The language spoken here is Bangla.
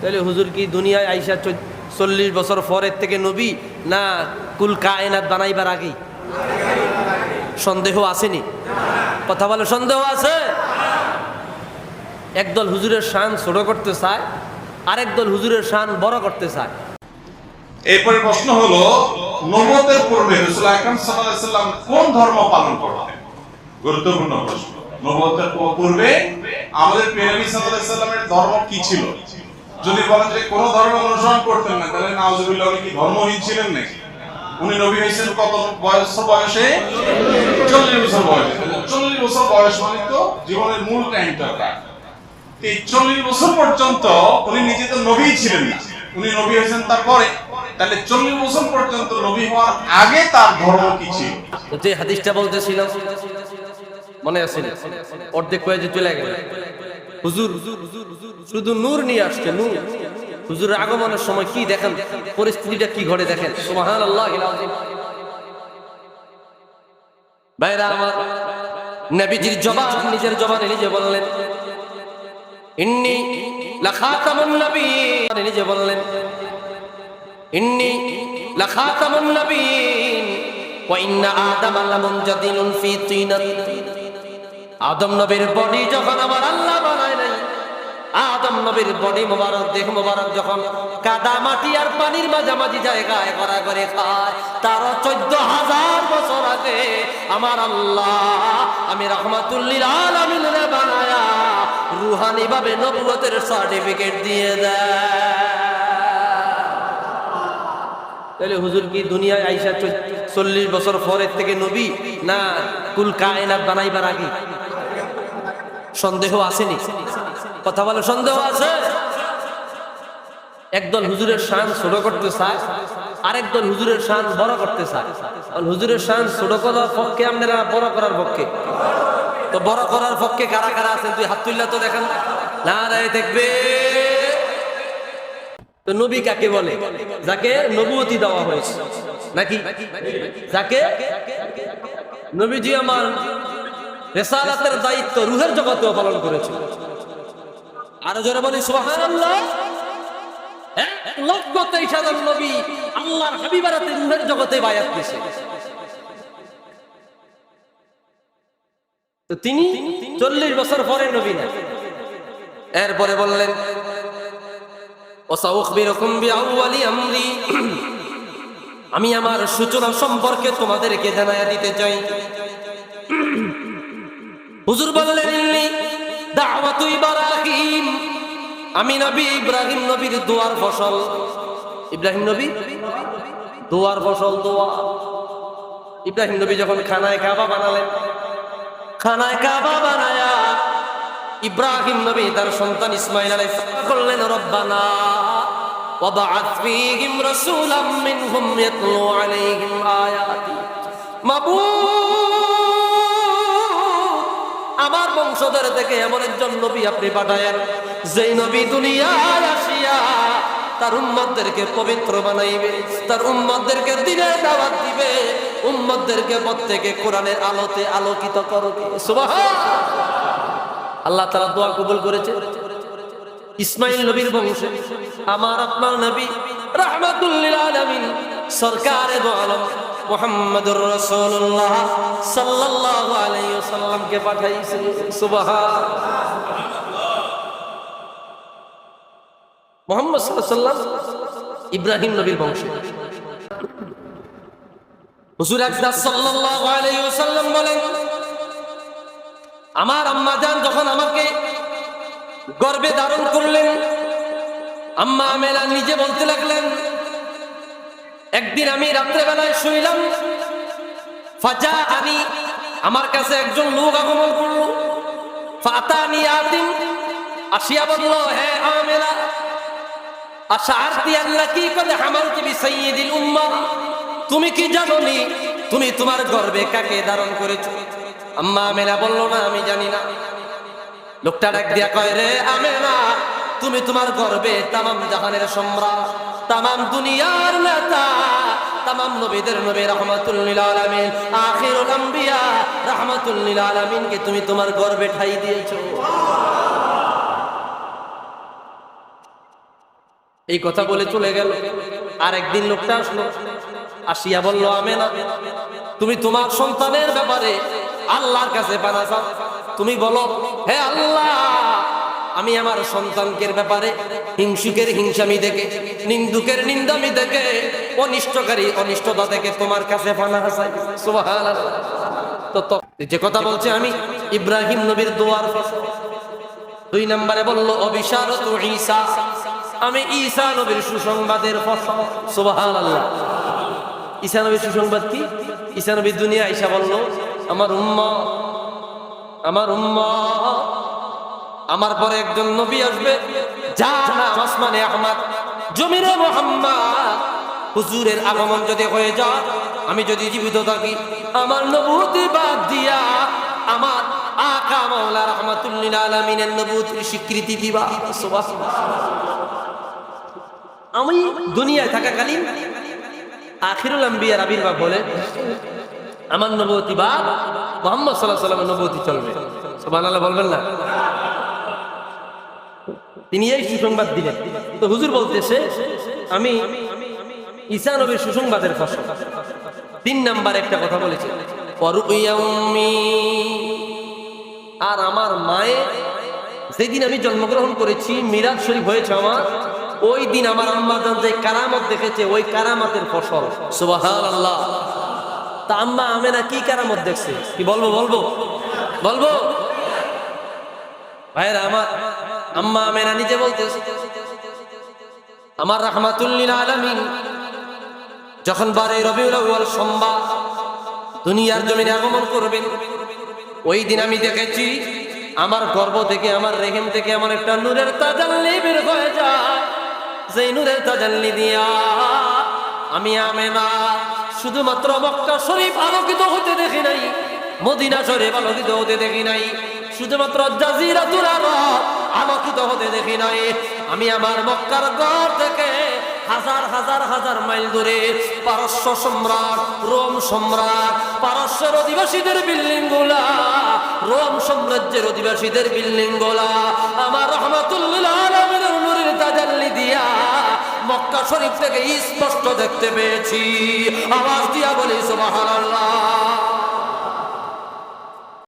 তাহলে হুজুর কি দুনিয়ায় আইসা 40 বছর পরের থেকে নবী, না কুল কায়নাত বানাইবার আগেই? সন্দেহ আসেনি? কথা বলে সন্দেহ আছে? একদল হুজুরের শান ছোট করতে চায়, আরেক দল হুজুরের শান বড় করতে চায়। এরপরে প্রশ্ন হলো, নবুয়তের পূর্বে রাসূল আকরাম সাল্লাল্লাহু আলাইহি সাল্লাম কোন ধর্ম পালন করতেন? গুরুত্বপূর্ণ প্রশ্ন। নবুয়তের পূর্বে আমাদের প্রিয় নবী সাল্লাল্লাহু আলাইহি সাল্লামের ধর্ম কি ছিল? যদি বলেন যে কোন ধর্ম অনুসরণ করতেন না, তাহলে নাউজুবিল্লাহ, উনি কি ধর্মহীন ছিলেন নাকি? উনি নবী হয়েছেন কত বয়সে? 40 বছর বয়সে। 40 বছর বয়স মানে তো জীবনের মূল টাইমটা কার? এই 40 বছর পর্যন্ত উনি নিজে তো নবী ছিলেন না, উনি নবী হয়েছেন তারপরে। তাহলে 40 বছর পর্যন্ত নবী হওয়ার আগে তার ধর্ম কি ছিল? যে হাদিসটা বলতেছিলাম মনে আছে? অর্ধেক কয়েছে চলে গেল। হুজুর শুধু নূর নিয়ে আসছে, নূর। হুজুরের আগমনের সময় কি দেখেন, পরিস্থিতিটা কি ঘটে দেখেন। সুবহানাল্লাহ। ভাইরা আমার, নবীজির জবান নিজের জবানে নিজে বললেন, ইন্নী লাখাতামুন নবিয়্যিন। নিজে বললেন, ইন্নী লাখাতামুন নবিয়্যিন ওয়া ইন্না আদামা লামুনজাদিলুন ফি তিনাত। আদম নবীর বডি যখন আমার আল্লাহ বানায় নাই, আদম নবীর বডি মোবারক, দেহ মোবারক যখন কাদা মাটি আর পানির মাঝামাঝি জায়গায় গড়াগড়ি খায়, তারও 14,000 বছর আগে আমার আল্লাহ আমি রাহমাতুল লিল আলামিনের বানায়া রুহানি ভাবে নবুয়তের সার্টিফিকেট দিয়ে দেয়। তাহলে হুজুর কি দুনিয়ায় আইসা 40 বছর পরের থেকে নবী, না কুল কায়নাত বানাইবার আগে? সন্দেহ আসেনি? কথা বলে সন্দেহ আছে? একদল হুজুরের শান ছোট করতে চায়, আরেক দল হুজুরের শান বড় করতে চায়। হুজুরের শান ছোট করার পক্ষে, আপনারা বড় করার পক্ষে? তো বড় করার পক্ষে কারা কারা আছেন? তুই হাত তুললা তো দেখেন। নারায়ে তাকবীর। তো নবী কাকে বলে? যাকে নবুয়তি দেওয়া হয়েছে, নাকি যাকে নবীজি আমার রিসালাতের দায়িত্ব রূহের জগতেও পালন করেছে। আরো জোরে বলি সুবহানাল্লাহ। 1,23,000 নবী আল্লাহর হাবিবারাতে রূহের জগতে বায়াত দিয়েছে। তো তিনি 40 বছর পরে নবী না। এরপরে বললেন, ওয়াসাউখবিরুকুম বিআউয়ালি আমরি। আমি আমার সূচনা সম্পর্কে তোমাদেরকে জানায়া দিতে চাই। হুজুর বললেন, ইন্নী দাওয়াতু ইব্রাহিম। আমি নবী ইব্রাহিম নবীর দোয়ার ফসল। ইব্রাহিম নবী দোয়ার ফসল, দোয়া। ইব্রাহিম নবী যখন খানায় কাবা বানালেন, খানায় কাবা বানায়া ইব্রাহিম নবী তার সন্তান ইসমাইল আলাইহিস সালাম বললেন, রব্বানা ওয়াবআথ ফীহিম রাসূলাম মিনহুম ইয়াতলু আলাইহিম আয়াতি। মাবুদ, আমার বংশধর থেকে এমন একজন নবী আপনি পাঠায়েন, যেই নবী দুনিয়ায় আসিয়া তার উম্মতদেরকে পবিত্র বানাইবে, তার উম্মতদেরকে দ্বীনের দাওয়াত দিবে, উম্মতদেরকে প্রত্যেকে কোরআনের আলোতে আলোকিত করবে। সুবহানাল্লাহ। আল্লাহ তাআলা দোয়া কবুল করেছে। ইসমাইল নবীর বংশে আমার আপনার নবী রাহমাতুল লিল আলামিন সরকারে দো আলম মুহাম্মদুর রাসূলুল্লাহ সাল্লাল্লাহু আলাইহি ওয়াসাল্লামকে পাঠাইছে। সুবহানাল্লাহ। মুহাম্মদ সাল্লাল্লাহু আলাইহি ওয়াসাল্লাম ইব্রাহিম নবীর বংশে। হুজুর আকরাম সাল্লাল্লাহু আলাইহি ওয়াসাল্লাম বলেন, আমার আম্মা জান যখন আমাকে গর্ভে ধারণ করলেন, আম্মা আমেনা নিজে বলতে লাগলেন, একদিন আমি রাত্রেবেলায় শুইলাম, ফাজাআনি, আমার কাছে একজন লোক আগমন করলো, ফাতানি আতিম, আসিয়া বলল, হে আমেনা, আশআরতি আন্নাকি কদ হামালতি বিসাইয়্যিদিল উম্মাহ, তুমি কি জানোনি তুমি তোমার গর্ভে কাকে ধারণ করেছো? আম্মা আমেনা বলল, না আমি জানি না। লোকটা ডাক দিয়া কয়, রে আমেনা, তুমি তোমার গর্ভে তামাম জাহানের সম্রাট, তামাম দুনিয়ার নেতা, তামাম নবীদের নবী রাহমাতুল লিল আলামিন, আখিরুল আম্বিয়া রাহমাতুল লিল আলামিনকে তুমি তোমার গর্ভে ঠাই দিয়েছো। এই কথা বলে চলে গেল। আর একদিন লোকটা আসলো, আসিয়া বলল, আমেনা, তুমি তোমার সন্তানের ব্যাপারে আল্লাহর কাছে পানা চাও। তুমি বলো, হে আল্লাহ, আমি আমার সন্তানকে ব্যাপারে হিংসুকের হিংসামি দেখে, নিন্দুকের নিন্দামি দেখে, অনিষ্টকারী অনিষ্টতা থেকে তোমার কাছে পানা চাই। সুবহানাল্লাহ। তো যে কথা বলছে আমি ইব্রাহিম নবীর দোয়ার ফসল। 2 নম্বরে বলল অবিশারতু ঈসা, আমি ঈসা নবীর সুসংবাদের ফসল। সুবহানাল্লাহ। ঈসা নবীর সুসংবাদ কি? ঈসা নবী দুনিয়া আইসা বলল, আমার উম্মত, আমার পরে একজন নবী আসবে, যার নাম আসমানে আহমদ, জমিনে মুহাম্মদ। হুজুরের আগমন যদি হয়ে যায়, আমি যদি জীবিত থাকি, আমার নবুয়তি বাদ দিয়া আমার আকা মাওলা রাহমাতুল লিল আলামিনের নবুয়তির স্বীকৃতি দিবা। সুবহানাল্লাহ। আমি দুনিয়ায় থাকাকালীন আখিরুল আম্বিয়ার আবির্ভাব বলে আমার নবুয়তি বাদ মুহাম্মদ সাল্লাল্লাহু আলাইহি ওয়াসাল্লামের নবুয়তি চলবে। সুবহানাল্লাহ বলবেন না? তিনি এই সুসংবাদ দিলেন। তো হুজুর বলতেছে আমি ঈসা নবীর সুসংবাদের ফসল। 3 নাম্বার একটা কথা বলেছে, আর আমার মায়ে যেদিন আমি জন্মগ্রহণ করেছি, মিলাদ শরীফ হয়েছে আমার, ওই দিন আমার আম্মা জান যে কারামত দেখেছে, ওই কারামতের ফসল। সুবহানাল্লাহ। তা আম্মা আমেনা কি কারামত দেখছে? কি বলবো ভাইরা আমার, আম্মা আমেনা নিজে বলতেছে, আমার রাহমাতুল লিল আলামিন যখন 12 রবিউল আউয়াল সোমবার দুনিয়ার জমিনে আগমন করবেন, ওই দিন আমি দেখেছি আমার গর্ভ থেকে, আমার রেহেম থেকে আমার একটা নূরের তাজাল্লি বের হয়ে যায়। যেই নূরের তাজাল্লি দিয়া আমি আমেনা শুধুমাত্র মক্কা শরীফ আলোকিত হতে দেখি নাই, মদিনা শরীফ আলোকিত হতে দেখি নাই, শুধুমাত্র জাজিরাতুল আরব আলোকিত হতে দেখি নাই। আমি আমার মক্কার ঘর থেকে হাজার মাইল দূরে পারস্য সম্রাট, রোম সম্রাট, পারস্যের অধিবাসীদের বিল্ডিং গুলা, রোম সাম্রাজ্যের অধিবাসীদের বিল্ডিং গুলা আমার রাহমাতুল লিল আলামিনের নূরের তাজাল্লি দিয়া মক্কা শরীফ থেকে স্পষ্ট দেখতে পেয়েছি। আওয়াজ দিয়া বলি সুবহানাল্লাহ।